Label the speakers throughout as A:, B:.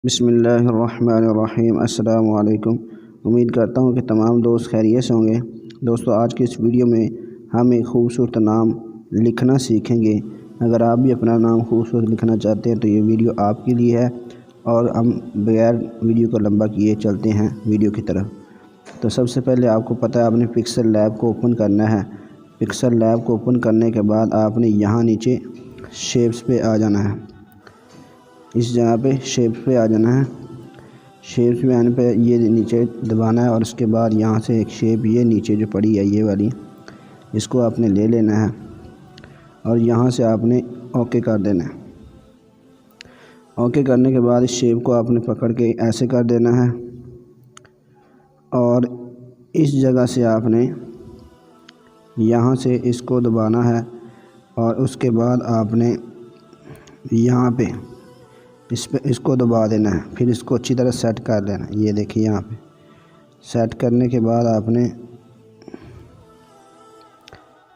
A: बिस्मिल्लाहिर्रहमानिर्रहीम। अस्सलामु अलैकुम। उम्मीद करता हूँ कि तमाम दोस्त खैरियत से होंगे। दोस्तों, आज की इस वीडियो में हम एक ख़ूबसूरत नाम लिखना सीखेंगे। अगर आप भी अपना नाम खूबसूरत लिखना चाहते हैं तो ये वीडियो आपके लिए है। और हम बगैर वीडियो को लंबा किए चलते हैं वीडियो की तरफ। तो सबसे पहले आपको पता है आपने पिक्सल लैब को ओपन करना है। पिक्सल लैब को ओपन करने के बाद आपने यहाँ नीचे शेप्स पे आ जाना है। इस जगह पे शेप पे आ जाना है। शेप्स पे आने पे ये नीचे दबाना है और उसके बाद यहाँ से एक शेप ये नीचे जो पड़ी है ये वाली, इसको आपने ले लेना है और यहाँ से आपने ओके कर देना है। ओके करने के बाद इस शेप को आपने पकड़ के ऐसे कर देना है और इस जगह से आपने यहाँ से इसको दबाना है और उसके बाद आपने यहाँ पे इसको दबा देना है। फिर इसको अच्छी तरह सेट कर लेना है। ये देखिए यहाँ पे सेट करने के बाद आपने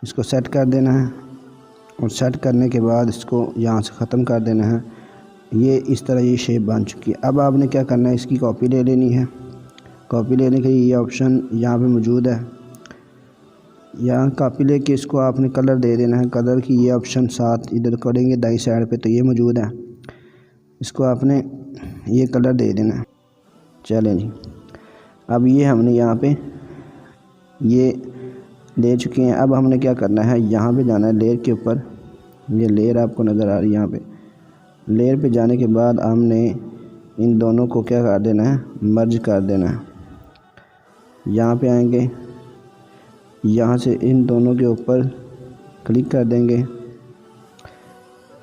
A: इसको सेट कर देना है और सेट करने के बाद इसको यहाँ से ख़त्म कर देना है। ये इस तरह ये शेप बन चुकी है। अब आपने क्या करना है, इसकी कॉपी ले लेनी है। कॉपी लेने के लिए ये ऑप्शन यहाँ पे मौजूद है। यहाँ कॉपी लेके इसको आपने कलर दे देना है। कलर की ये ऑप्शन साथ इधर करेंगे दाईं साइड पे तो ये मौजूद है। इसको आपने ये कलर दे देना है। चलें जी, अब ये हमने यहाँ पे ये ले चुके हैं। अब हमने क्या करना है, यहाँ पे जाना है लेयर के ऊपर। ये लेयर आपको नज़र आ रही है। यहाँ पे लेयर पे जाने के बाद हमने इन दोनों को क्या कर देना है, मर्ज कर देना है। यहाँ पे आएंगे, यहाँ से इन दोनों के ऊपर क्लिक कर देंगे।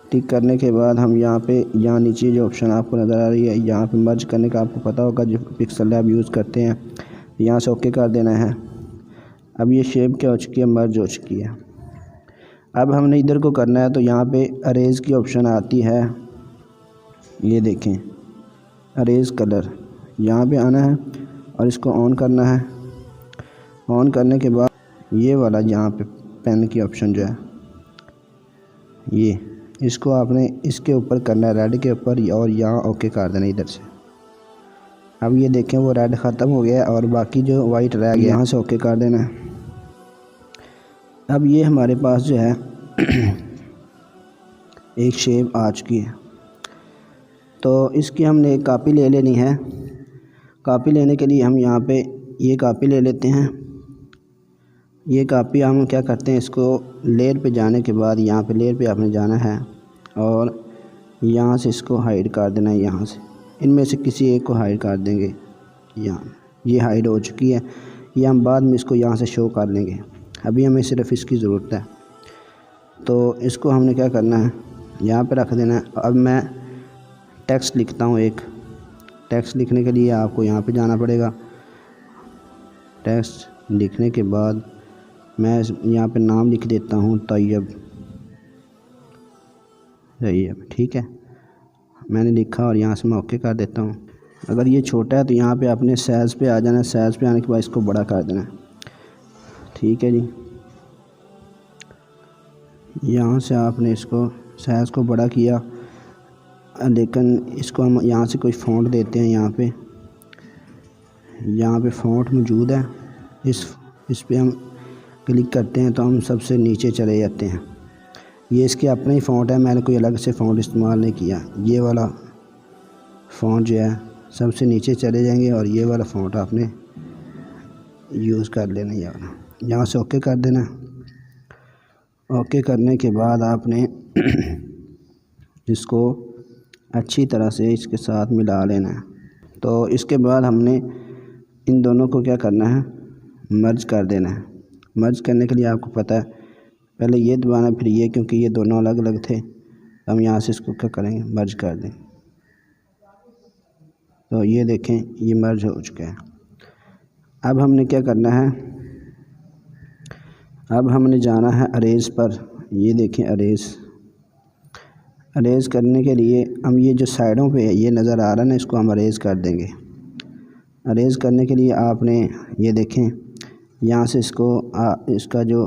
A: क्लिक करने के बाद हम यहाँ नीचे जो ऑप्शन आपको नज़र आ रही है, यहाँ पे मर्ज करने का आपको पता होगा जो पिक्सल लैब यूज़ करते हैं। यहाँ से ओके कर देना है। अब ये शेप क्या हो चुकी है, मर्ज हो चुकी है। अब हमने इधर को करना है तो यहाँ पे अरेज की ऑप्शन आती है। ये देखें अरेज कलर, यहाँ पे आना है और इसको ऑन करना है। ऑन करने के बाद ये वाला यहाँ पे पेन की ऑप्शन जो है ये, इसको आपने इसके ऊपर करना है, रेड के ऊपर, और यहाँ ओके कर देना इधर से। अब ये देखें वो रेड ख़त्म हो गया और बाकी जो वाइट रह गया, यहाँ से ओके कर देना है। अब ये हमारे पास जो है एक शेप आ चुकी है। तो इसकी हमने एक कॉपी ले लेनी है। कॉपी लेने के लिए हम यहाँ पे ये कॉपी ले लेते हैं। ये कॉपी हम क्या करते हैं, इसको लेयर पे जाने के बाद यहाँ पे लेयर पे आपने जाना है और यहाँ से इसको हाइड कर देना है। यहाँ से इनमें से किसी एक को हाइड कर देंगे। यहाँ ये हाइड हो चुकी है। ये हम बाद में इसको यहाँ से शो कर लेंगे। अभी हमें सिर्फ इसकी ज़रूरत है। तो इसको हमने क्या करना है, यहाँ पे रख देना है। अब मैं टेक्स्ट लिखता हूँ एक। टेक्स्ट लिखने के लिए आपको यहाँ पे जाना पड़ेगा। टेक्स्ट लिखने के बाद मैं यहाँ पे नाम लिख देता हूँ तैयब। ठीक है, मैंने लिखा और यहाँ से मैं ओके कर देता हूँ। अगर ये छोटा है तो यहाँ पे आपने साइज़ पे आ जाना है। साइज़ पे आने के बाद इसको बड़ा कर देना है। ठीक है जी, यहाँ से आपने इसको साइज़ को बड़ा किया, लेकिन इसको हम यहाँ से कोई फ़ॉन्ट देते हैं। यहाँ पे फ़ॉन्ट मौजूद है। इस पे हम क्लिक करते हैं तो हम सबसे नीचे चले जाते हैं। ये इसके अपना ही फ़ॉन्ट है, मैंने कोई अलग से फ़ॉन्ट इस्तेमाल नहीं किया। ये वाला फ़ॉन्ट जो है सबसे नीचे चले जाएंगे और ये वाला फ़ॉन्ट आपने यूज़ कर लेना। ये वाला यहाँ से ओके कर देना। ओके करने के बाद आपने इसको अच्छी तरह से इसके साथ मिला लेना है। तो इसके बाद हमने इन दोनों को क्या करना है, मर्ज कर देना है। मर्ज करने के लिए आपको पता है पहले ये दबाना फिर ये, क्योंकि ये दोनों अलग अलग थे। हम यहाँ से इसको क्या करेंगे, मर्ज कर दें। तो ये देखें ये मर्ज हो चुका है। अब हमने क्या करना है, अब हमने जाना है अरेज पर। ये देखें अरेज करने के लिए हम ये जो साइडों पे ये नज़र आ रहा है ना, इसको हम अरेज कर देंगे। अरेज करने के लिए आपने ये देखें यहाँ से इसका जो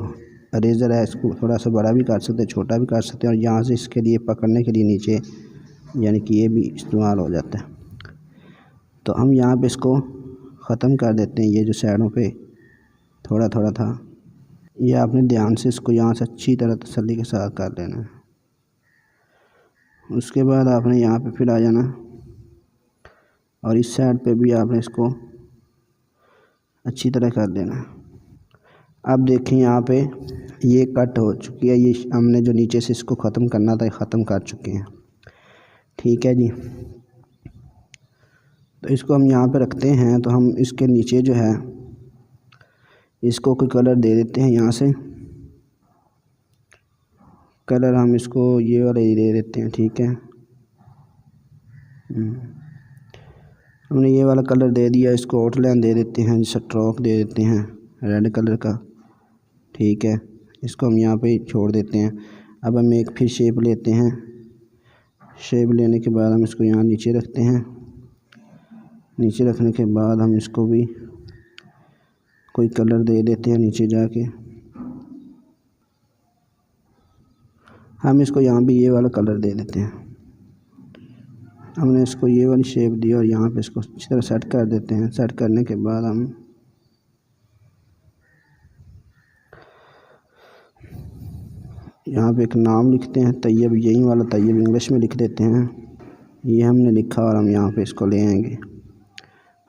A: अरेज़र है इसको थोड़ा सा बड़ा भी कर सकते हैं, छोटा भी कर सकते हैं। और यहाँ से इसके लिए पकड़ने के लिए नीचे यानी कि ये भी इस्तेमाल हो जाता है। तो हम यहाँ पे इसको ख़त्म कर देते हैं। ये जो साइडों पे थोड़ा थोड़ा था, ये आपने ध्यान से इसको यहाँ से अच्छी तरह तसल्ली के साथ कर लेना है। उसके बाद आपने यहाँ पे फिर आ जाना और इस साइड पे भी आपने इसको अच्छी तरह कर देना है। अब देखें यहाँ पे ये कट हो चुकी है, ये हमने जो नीचे से इसको ख़त्म करना था ख़त्म कर चुके हैं। ठीक है जी, तो इसको हम यहाँ पे रखते हैं। तो हम इसके नीचे जो है इसको कोई कलर दे देते हैं। यहाँ से कलर हम इसको ये वाला ही दे देते हैं। ठीक है, हमने ये वाला कलर दे दिया। इसको आउटलाइन दे देते हैं, स्ट्रोक दे देते हैं रेड कलर का। ठीक है, इसको हम यहाँ पे छोड़ देते हैं। अब हम एक फिर शेप लेते हैं। शेप लेने के बाद हम इसको यहाँ नीचे रखते हैं। नीचे रखने के बाद हम इसको भी कोई कलर दे देते हैं। नीचे जाके हम इसको यहाँ भी ये वाला कलर दे देते हैं। हमने इसको ये वाली शेप दी और यहाँ पे इसको अच्छी तरह सेट कर देते हैं। सेट करने के बाद हम यहाँ पे एक नाम लिखते हैं, तैयब, यही वाला तैयब इंग्लिश में लिख देते हैं। ये हमने लिखा और हम यहाँ पे इसको ले आएंगे।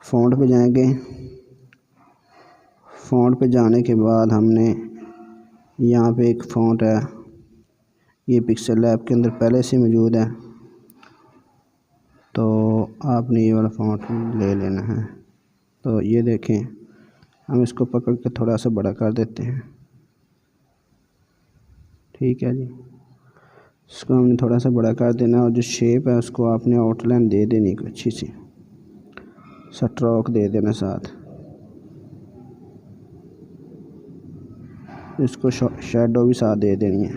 A: फ़ॉन्ट पे जाएंगे। फ़ॉन्ट पे जाने के बाद हमने यहाँ पे एक फ़ॉन्ट है, ये पिक्सल लैब के अंदर पहले से मौजूद है, तो आपने ये वाला फ़ॉन्ट ले लेना है। तो ये देखें, हम इसको पकड़ के थोड़ा सा बड़ा कर देते हैं। ठीक है जी, इसको हमने थोड़ा सा बड़ा कर देना और जो शेप है उसको आपने आउटलाइन दे देनी अच्छी सी, स्ट्रोक दे देना साथ। इसको शैडो भी साथ दे देनी है।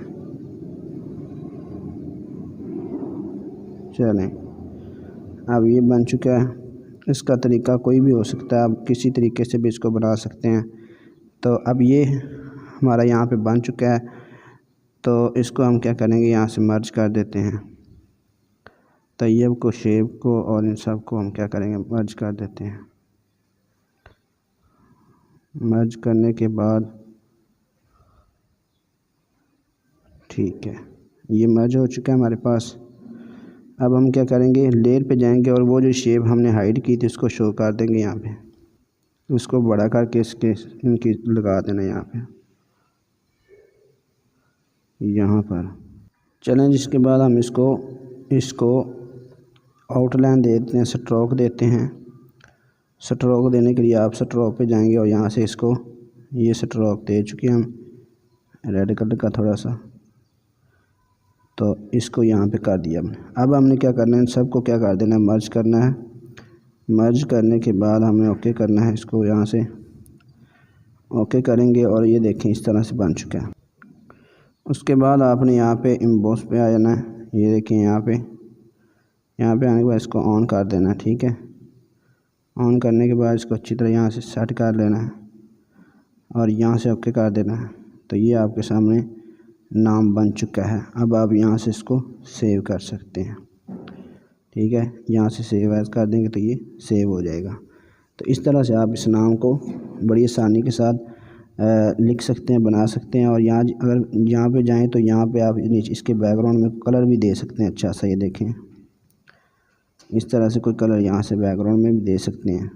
A: चलें, अब ये बन चुका है। इसका तरीका कोई भी हो सकता है, आप किसी तरीके से भी इसको बना सकते हैं। तो अब ये हमारा यहाँ पे बन चुका है। तो इसको हम क्या करेंगे, यहाँ से मर्ज कर देते हैं। तैयब को, शेप को और इन सब को हम क्या करेंगे, मर्ज कर देते हैं। मर्ज करने के बाद ठीक है, ये मर्ज हो चुका है हमारे पास। अब हम क्या करेंगे, लेयर पे जाएंगे और वो जो शेप हमने हाइड की थी उसको शो कर देंगे यहाँ पे। उसको बड़ा करके इसके इनकी लगा देना यहाँ पर। चलें, जिसके बाद हम इसको आउटलाइन दे देते हैं, स्ट्रोक देते हैं। स्ट्रोक देने के लिए आप स्ट्रोक पे जाएंगे और यहाँ से इसको ये स्ट्रोक दे चुके हैं हम रेड कलर का थोड़ा सा, तो इसको यहाँ पे कर दिया हमने। अब हमने क्या करना है, इन सबको क्या कर देना है, मर्ज करना है। मर्ज करने के बाद हमने ओके करना है। इसको यहाँ से ओके करेंगे और ये देखें इस तरह से बन चुका है। उसके बाद आपने यहाँ पे इम्बोस पे आ जाना है। ये देखें यहाँ पे आने के बाद इसको ऑन कर देना है। ठीक है, ऑन करने के बाद इसको अच्छी तरह यहाँ से सेट कर लेना है और यहाँ से ओके कर देना है। तो ये आपके सामने नाम बन चुका है। अब आप यहाँ से इसको सेव कर सकते हैं। ठीक है, यहाँ से सेव एज कर देंगे तो ये सेव हो जाएगा। तो इस तरह से आप इस नाम को बड़ी आसानी के साथ लिख सकते हैं, बना सकते हैं। और यहाँ अगर यहाँ पे जाएं तो यहाँ पे आप नीचे इसके बैकग्राउंड में कलर भी दे सकते हैं अच्छा सा। ये देखें, इस तरह से कोई कलर यहाँ से बैकग्राउंड में भी दे सकते हैं।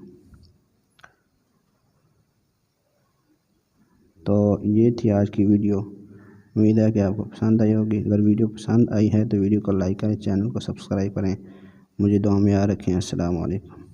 A: तो ये थी आज की वीडियो। उम्मीद है कि आपको पसंद आई होगी। अगर वीडियो पसंद आई है तो वीडियो को लाइक करें, चैनल को सब्सक्राइब करें। मुझे दुआ में याद रखें। अस्सलाम वालेकुम।